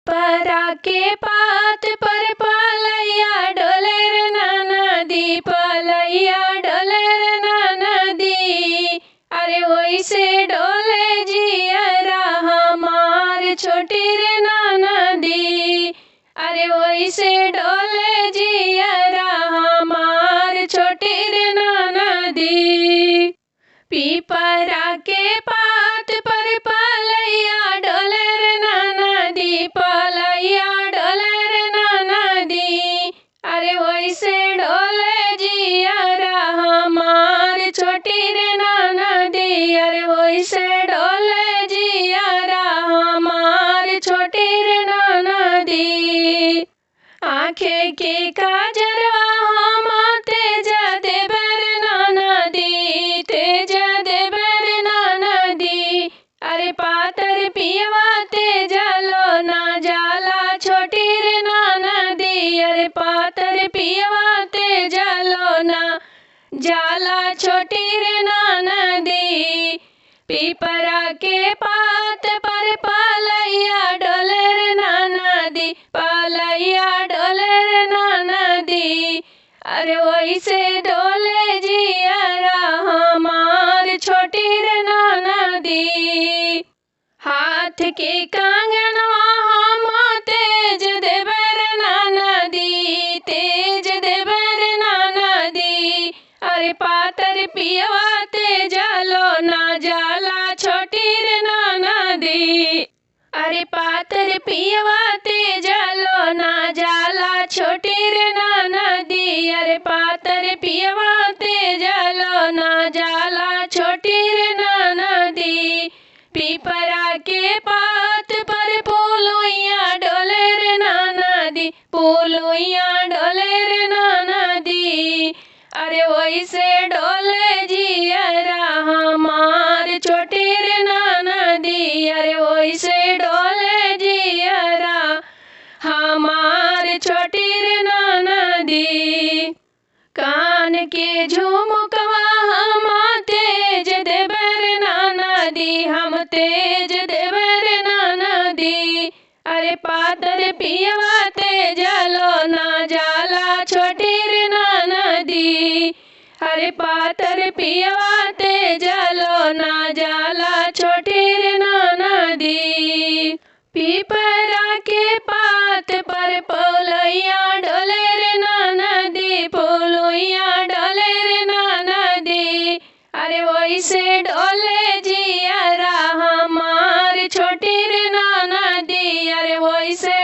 परा के पात पर पलैया डोले रे नदी, पलैया डोले रे नदी। अरे वैसे डोले जियरा हमार छोटी रे नदी। अरे वैसे डोले जियरा हमार छोटी रे नदी। पीपरा के पात पर पलैया डोले रे नदी, पलैया डोले रे नदी। अरे वैसे डोले जियरा हमार छोटी रे नदी। अरे वैसे डोले जियरा हमार छोटी रे नदी। आँखे के काजरवा हम तेज देबर नदी, तेज देबर नदी। अरे पातर पियवा तेज लो ना जाला छोटी रे नदी। अरे पातर पियवा तेज लो ना जाला छोटी रे नदी। पीपरा के पात पर पलैया डोले रे नदी, पलैया डोले रे नदी। अरे वैसे डोले जियरा हमार छोटी रे नदी। हाथ के कंगनवा हम तेज देबर नदी, तेज देबर नदी। अरे पातर पियवा तेज लो ना जाला छोटी रे नदी। अरे पातर पियवा तेज लो ना जाला छोटी रे नदी। अरे पातर पियवा तेज लो ना जाला छोटी रे नदी। पीपरा के पात पर पुलुइया डोले रे नदी, पुलुइया डोले रे नदी। अरे वैसे डोले जियरा हमार छोटी रे नदी। अरे वैसे डोले जियरा हमार छोटी रे नदी। कान के झुमकवा हम तेज देबर नदी, हम तेज देबर नदी। अरे पातर पियवा तेज लो ना जाला छोटी रे नदी। अरे पातर पियवा तेज लो ना जाला छोटी रे नदी। पीपरा के पात पर पलैया डोले रे नदी, पलैया डोले रे नदी। अरे वैसे डोले जियरा हमार छोटी रे नदी। अरे वैसे